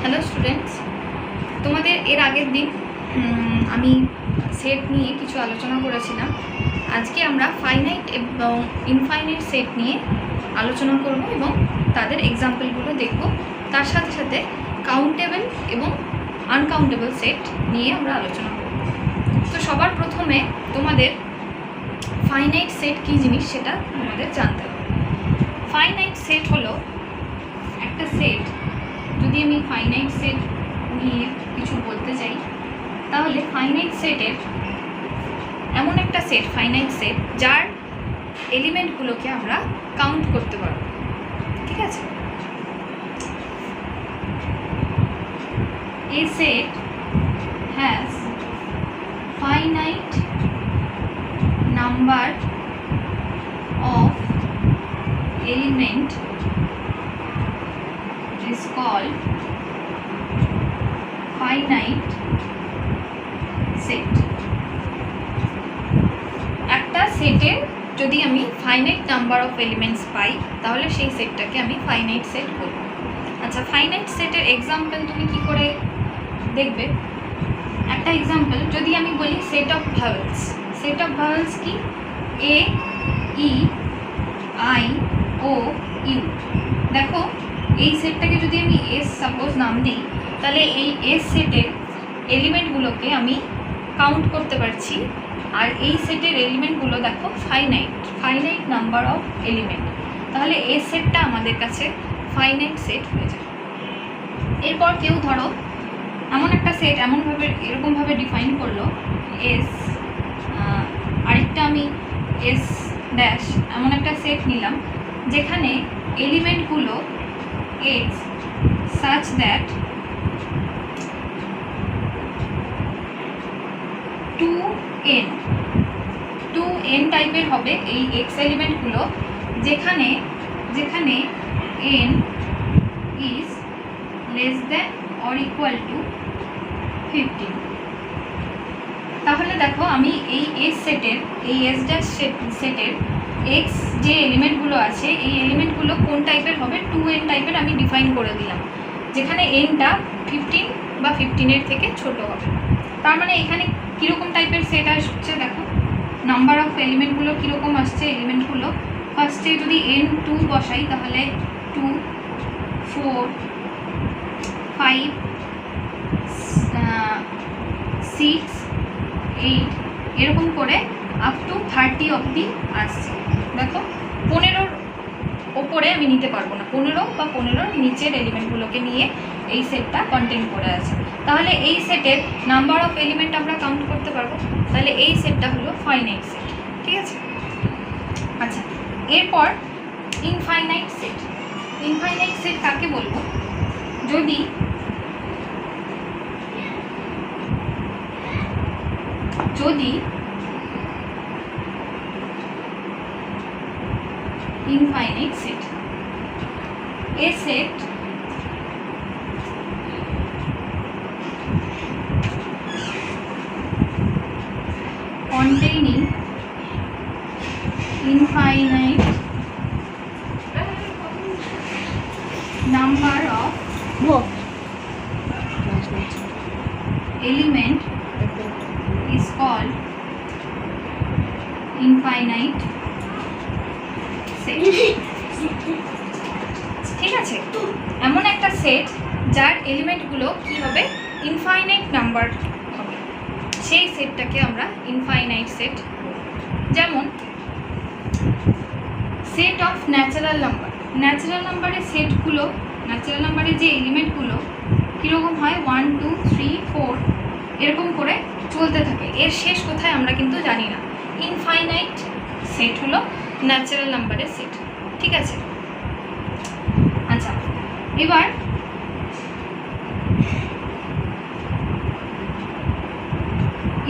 Hello students, তোমাদের এর আগের দিন আমি সেট নিয়ে কিছু আলোচনা করেছিলাম। আজকে আমরা ফাইনাইট এবং ইনফাইনাইট সেট নিয়ে আলোচনা করব এবং তাদের এক্সাম্পলগুলো দেখব। তার সাথে সাথে কাউন্টেবল এবং আনকাউন্টেবল সেট নিয়ে আমরা আলোচনা করব। তো সবার প্রথমে তোমাদের ফাইনাইট সেট কী জিনিস সেটা তোমাদের জানতে হবে। ফাইনাইট সেট হলো একটা সেট। যদি আমি ফাইনাইট সেট নিয়ে কিছু বলতে চাই তাহলে ফাইনাইট সেটের এমন একটা সেট, ফাইনাইট সেট যার এলিমেন্টগুলোকে আমরা কাউন্ট করতে পারব। ঠিক আছে, a set has finite number of element is called finite set. একটা সেটের যদি আমি ফাইনাইট নাম্বার অফ এলিমেন্টস পাই তাহলে সেই সেটটাকে আমি ফাইনাইট সেট বলব। আচ্ছা, ফাইনাইট সেটের এক্সাম্পল তুমি কি করে দেখবে? একটা এক্সাম্পল যদি আমি বলি set of vowels. Set of vowels কি? এ, ই, আই, ও, ইউ। দেখো, এই সেটটাকে যদি আমি এস সাপোজ নাম দিই তাহলে এই এস সেটের এলিমেন্টগুলোকে আমি কাউন্ট করতে পারছি। আর এই সেটের এলিমেন্টগুলো দেখো ফাইনাইট নাম্বার অফ এলিমেন্ট। তাহলে এস সেটটা আমাদের কাছে ফাইনাইট সেট হয়ে যায়। এরপর কেউ ধরো এমন একটা সেট এরকমভাবে ডিফাইন করলো এস, আরেকটা আমি এস ড্যাশ, এমন একটা সেট নিলাম যেখানে এলিমেন্টগুলো এক্স such that 2n টাইপের হবে এই এক্স এলিমেন্টগুলো, যেখানে n is less than or equal to 15। তাহলে দেখো আমি এই এস সেটের, এই এস ড্যাশ সেটের এক্স যে এলিমেন্টগুলো আছে এই এলিমেন্টগুলো কোন টাইপের হবে? 2n টাইপের আমি ডিফাইন করে দিলাম, যেখানে nটা 15 বা 15-এর থেকে ছোট হবে। তার মানে এখানে কীরকম টাইপের সেট আসছে দেখো, নাম্বার অফ এলিমেন্টগুলো কীরকম আসছে। এলিমেন্টগুলো ফার্স্টে যদি n2 বসাই তাহলে 2, 4, 5, 6, 8 এরকম করে আপ টু 30 অবধি আসছে। দেখো, 15-র ওপরে আমি নিতে পারবো না, 15 বা 15-র নিচের এলিমেন্টগুলোকে নিয়ে এই সেটটা কন্টেইন করে আছে। তাহলে এই সেটের নাম্বার অফ এলিমেন্ট আমরা কাউন্ট করতে পারবো। তাহলে এই সেটটা হলো ফাইনাইট সেট। ঠিক আছে, আচ্ছা এরপর ইনফাইনাইট সেট। ইনফাইনাইট সেট কাকে বলবো? যদি infinite set, a set containing infinite number of element is called infinite set। ঠিক আছে, এমন একটা সেট যার এলিমেন্টগুলো কি হবে? ইনফাইনাইট নাম্বার হবে, সেই সেটটাকে আমরা ইনফাইনাইট সেট। যেমন set of natural number. Natural নাম্বারের সেটগুলো, ন্যাচারাল নাম্বারের যে এলিমেন্টগুলো কীরকম হয়? 1, 2, 3, 4 এরকম করে চলতে থাকে, এর শেষ কোথায় আমরা কিন্তু জানি না। ইনফাইনাইট সেট হলো ন্যাচারাল নাম্বারের সেট। ঠিক আছে, আচ্ছা এবার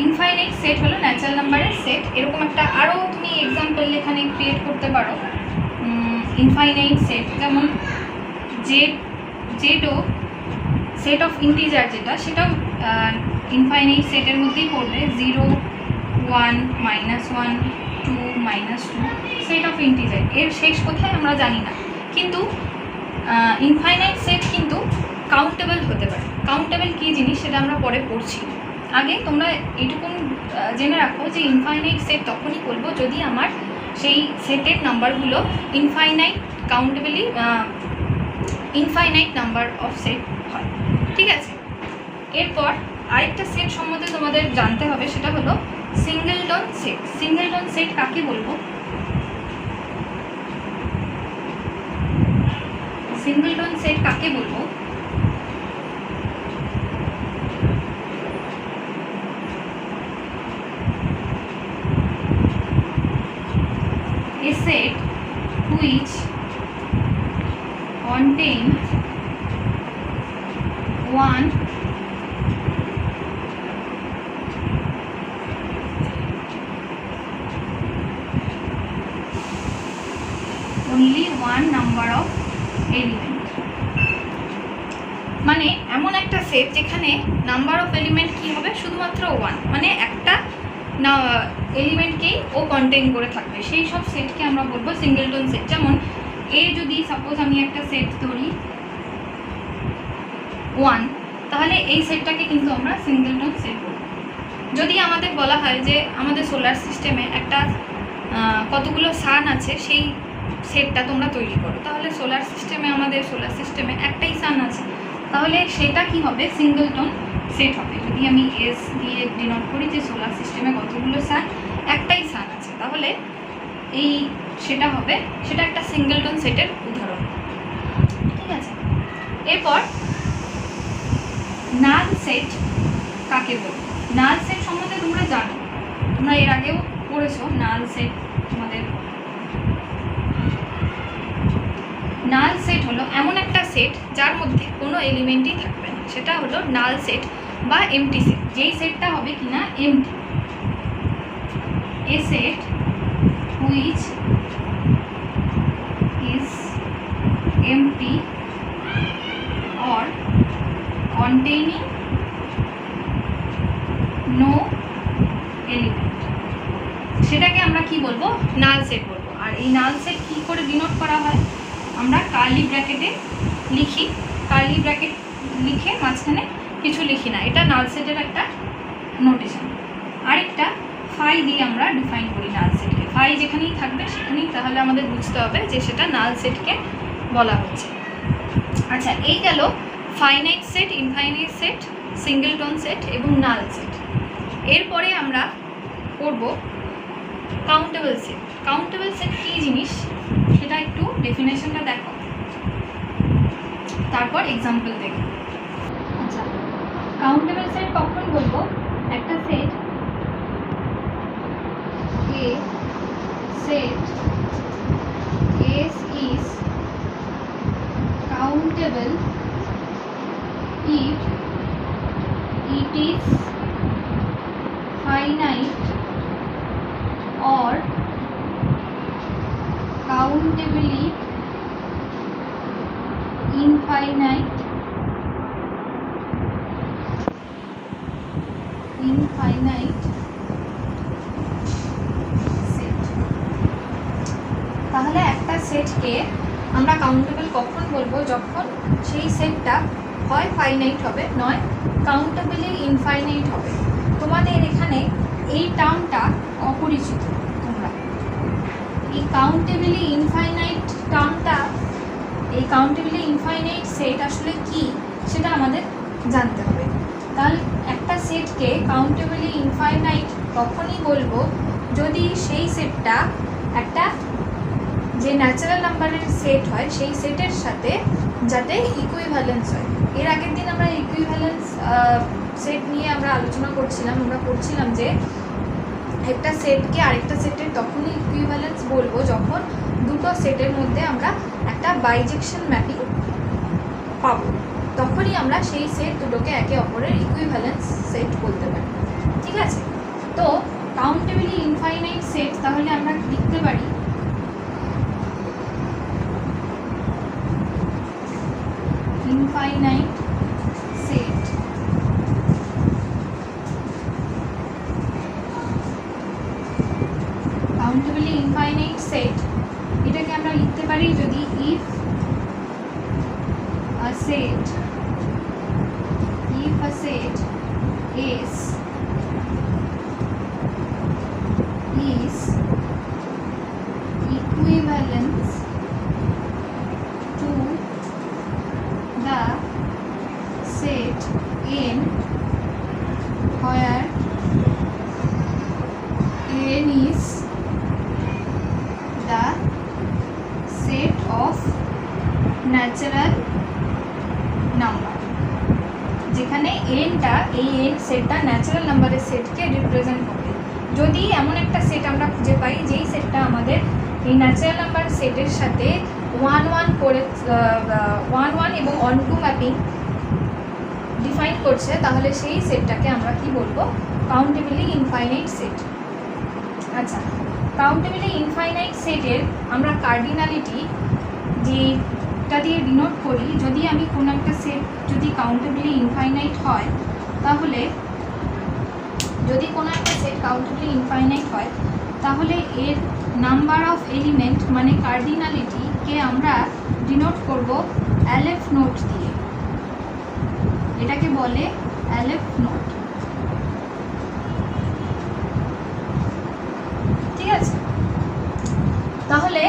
ইনফাইনাইট সেট হলো ন্যাচারাল নাম্বারের সেট। এরকম একটা আরও তুমি এক্সাম্পল এখানে ক্রিয়েট করতে পারো ইনফাইনাইট সেট। যেমন জেডও সেট অফ ইন্টিজার যেটা, সেটাও ইনফাইনাইট সেটের মধ্যেই পড়বে। 0, 1, -1, 2, -2 সেট অফ ইন্টিজার, এর শেষ কোথায় আমরা জানি না। কিন্তু ইনফাইনাইট সেট কিন্তু কাউন্টেবল হতে পারে। কাউন্টেবল কী জিনিস সেটা আমরা পরে পড়ছি। আগে তোমরা এইটুকুন জেনে রাখো যে ইনফাইনাইট সেট তখনই বলবো যদি আমার সেই সেটের নাম্বারগুলো ইনফাইনাইট নাম্বার অফ সেট হয়। ঠিক আছে, এরপর আরেকটা সেট সম্বন্ধে তোমাদের জানতে হবে, সেটা হলো সিঙ্গেলটন সেট। সিঙ্গেলটন সেট কাকে বলবো? সিঙ্গেলটন সেট কাকে বলবো? A set which contains one only one number of element, মানে এমন একটা সেট যেখানে নাম্বার অফ এলিমেন্ট কি হবে? শুধুমাত্র ওয়ান, মানে একটা না এলিমেন্টকেই ও কন্টেইন করে থাকবে, সেই সব সেটকে আমরা বলবো সিঙ্গেলটন সেট। যেমন যদি সাপোজ আমি একটা সেট ধরি 1, তাহলে এই সেটটাকে কিন্তু আমরা সিঙ্গেলটন সেট বলবো। যদি আমাদের বলা হয় যে আমাদের সোলার সিস্টেমে একটা কতগুলো সান আছে সেই সেটটা তোমরা তৈরি করো, তাহলে আমাদের সোলার সিস্টেমে একটাই সান আছে, তাহলে সেটা কি হবে? সিঙ্গেলটন সেট হবে। যদি আমি এস দিয়ে ডিনোট করি যে সোলার সিস্টেমে কতগুলো সান, একটাই সান আছে, তাহলে সেটা একটা সিঙ্গেলটন সেটের উদাহরণ। ঠিক আছে, এরপর নাল সেট কাকে বলবো? নাল সেট সম্বন্ধে তোমরা জানো, তোমরা এর আগেও পড়েছো নাল সেট। তোমাদের নাল সেট হলো এমন একটা সেট যার মধ্যে কোনো এলিমেন্টই থাকবে না, সেটা হলো নাল সেট বা এমটি সেট। যেই সেটটা হবে কিনা empty. A set which is empty or containing no element, সেটাকে আমরা কি বলবো? নাল সেট বলবো। আর এই নাল সেট কি করে ডিনোট করা হয়? আমরা কার্লি ব্র্যাকেটে লিখি, কার্লি ব্র্যাকেট লিখে মাঝখানে কিছু লিখি না, এটা নাল সেটের একটা নোটেশন। আরেকটা ফাই দিয়ে আমরা ডিফাইন করি নাল সেটকে। ফাই যেখানেই থাকবে সেখানেই তাহলে আমাদের বুঝতে হবে যে সেটা নাল সেটকে বলা হচ্ছে। আচ্ছা, এই গেল finite set, infinite set, singleton set এবং নাল সেট। এরপরে আমরা পড়ব কাউন্টেবল সেট। কাউন্টেবল সেট কী জিনিস সেটা একটু ডেফিনেশনটা দেখো, তারপর এক্সাম্পল দেখো। আচ্ছা, কাউন্টেবল সেট কখন বলবো? একটা set A set S is countable if it is finite or countably infinite set. তাহলে একটা সেটকে আমরা কাউন্টেবল কখন বলবো? যখন সেই সেটটা হয় ফাইনাইট হবে, নয় কাউন্টেবলি ইনফাইনাইট হবে। তোমাদের এখানে এই টার্মটা অপরিচিত, তোমরা এই কাউন্টেবলি ইনফাইনাইট টার্মটা, এই কাউন্টেবলি ইনফাইনাইট সেট আসলে কি সেটা আমাদের জানতে হবে। তাহলে একটা সেটকে কাউন্টেবলি ইনফাইনাইট তখনই বলবো যদি সেই সেটটা একটা যে ন্যাচারাল নাম্বারের সেট হয় সেই সেটের সাথে যাতে ইকুইভ্যালেন্স হয়। এর আগের দিন আমরা ইকুইভ্যালেন্স সেট নিয়ে আমরা আলোচনা করছিলাম। আমরা পড়ছিলাম যে একটা সেটকে আরেকটা সেটের তখনই ইকুইভ্যালেন্স বলবো যখন দুটো সেটের মধ্যে আমরা একটা বাইজেকশন ম্যাপিং পাবো, তখনই আমরা সেই সেট দুটোকে একে অপরের ইকুইভ্যালেন্স সেট বলতে পারি। ঠিক আছে, তো কাউন্টেবলি ইনফাইনাইট সেট তাহলে আমরা লিখতে পারি ইনফাইনাইট সেট কাউন্টেবলি ইনফাইনাইট সেট এটাকে আমরা লিখতে পারি যদি if a set set S is equivalent to the set N where N is the set of natural number, যেখানে এনটা এই এন সেটটা ন্যাচারাল নাম্বারের সেটকে রিপ্রেজেন্ট করে। যদি এমন একটা সেট আমরা খুঁজে পাই যেই সেটটা আমাদের এই ন্যাচারাল নাম্বার সেটের সাথে 1 করে 1 এবং অন টু ম্যাপিং ডিফাইন করছে, তাহলে সেই সেটটাকে আমরা কি বলবো? কাউন্টেবলি ইনফাইনাইট সেট। আচ্ছা, কাউন্টেবলি ইনফাইনাইট সেটের আমরা কার্ডিনালিটি যেটা দিয়ে ডিনোট করি, যদি আমি কোনো একটা সেট যদি কাউন্টেবলি ইনফাইনাইট হয়, তাহলে যদি কোনো একটা সেট কাউন্টেবলি ইনফাইনাইট হয় তাহলে এর নাম্বার অফ এলিমেন্ট মানে কার্ডিনালিটিকে আমরা ডিনোট করব অ্যালেফ নোট দিয়ে। এটাকে বলে অ্যালেফ নোট। ঠিক আছে, তাহলে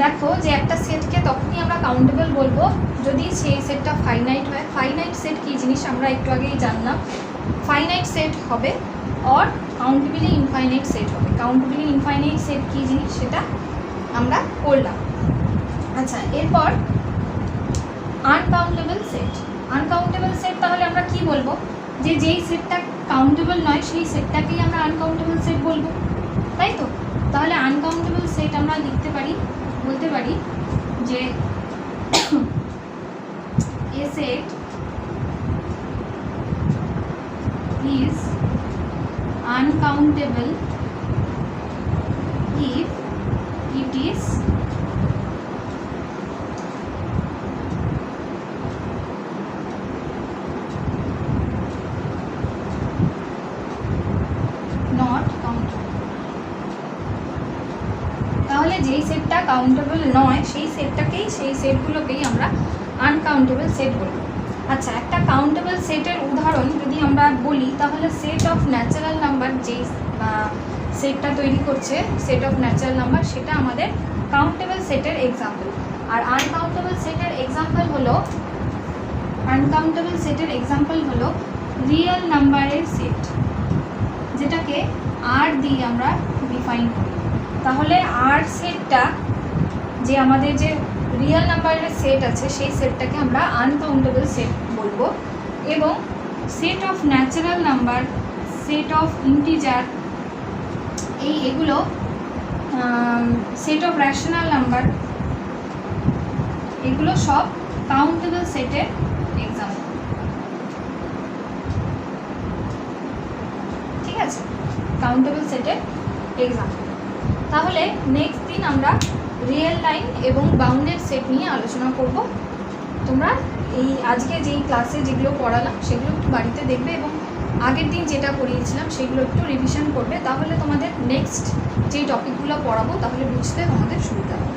দেখো যে একটা সেটকে তখনই আমরা কাউন্টেবল বলবো যদি সেই সেটটা ফাইনাইট হয়। ফাইনাইট সেট কী জিনিস আমরা একটু আগেই জানলাম। ফাইনাইট সেট হবে অর কাউন্টেবলি ইনফাইনাইট সেট হবে। কাউন্টেবলি ইনফাইনাইট সেট কী জিনিস সেটা আমরা করলাম। আচ্ছা, এরপর আনকাউন্টেবল সেট। আনকাউন্টেবল সেট তাহলে আমরা কি বলবো? যে যেই সেটটা কাউন্টেবল নয় সেই সেটটাকেই আমরা আনকাউন্টেবল সেট বলবো, তাই তো? তাহলে আনকাউন্টেবল সেট আমরা লিখতে পারি, বলতে পারি যে a set is uncountable if it is not countable। তাহলে যেই সেটটা কাউন্টেবল নয় সেই সেটটাকেই, সেই সেটগুলোকেই আমরা আনকাউন্টেবল সেট বলবো। আচ্ছা, একটা কাউন্টেবল সেটের উদাহরণ যদি আমরা বলি তাহলে সেট অফ ন্যাচারাল নাম্বার, যেই সেটটা তৈরি করছে সেট অফ ন্যাচারাল নাম্বার, সেটা আমাদের কাউন্টেবল সেটের এক্সাম্পল। আর আনকাউন্টেবল সেটের এক্সাম্পল হলো রিয়েল নাম্বারের সেট, যেটাকে আর দিয়ে আমরা ডিফাইন করি। তাহলে আর সেটটা যে আমাদের যে রিয়েল নাম্বারের সেট আছে সেই সেটটাকে আমরা আনকাউন্টেবল সেট বলবো। এবং set of natural number, set of integer, এগুলো সেট অফ র্যাশনাল নাম্বার, এগুলো সব কাউন্টেবল সেটের এক্সাম্পল। ঠিক আছে, কাউন্টেবল সেটের এক্সাম্পল। তাহলে নেক্সট দিন আমরা রিয়েল লাইন এবং বাউন্ডেড সেট নিয়ে আলোচনা করব। তোমরা এই আজকে যেই ক্লাসে যেগুলো পড়ালাম সেগুলো একটু বাড়িতে দেখবে এবং আগের দিন যেটা পড়িয়েছিলাম সেগুলো একটু রিভিশন করবে, তাহলে তোমাদের নেক্সট যেই টপিকগুলো পড়াবো তাহলে বুঝতে তোমাদের সুবিধা হবে।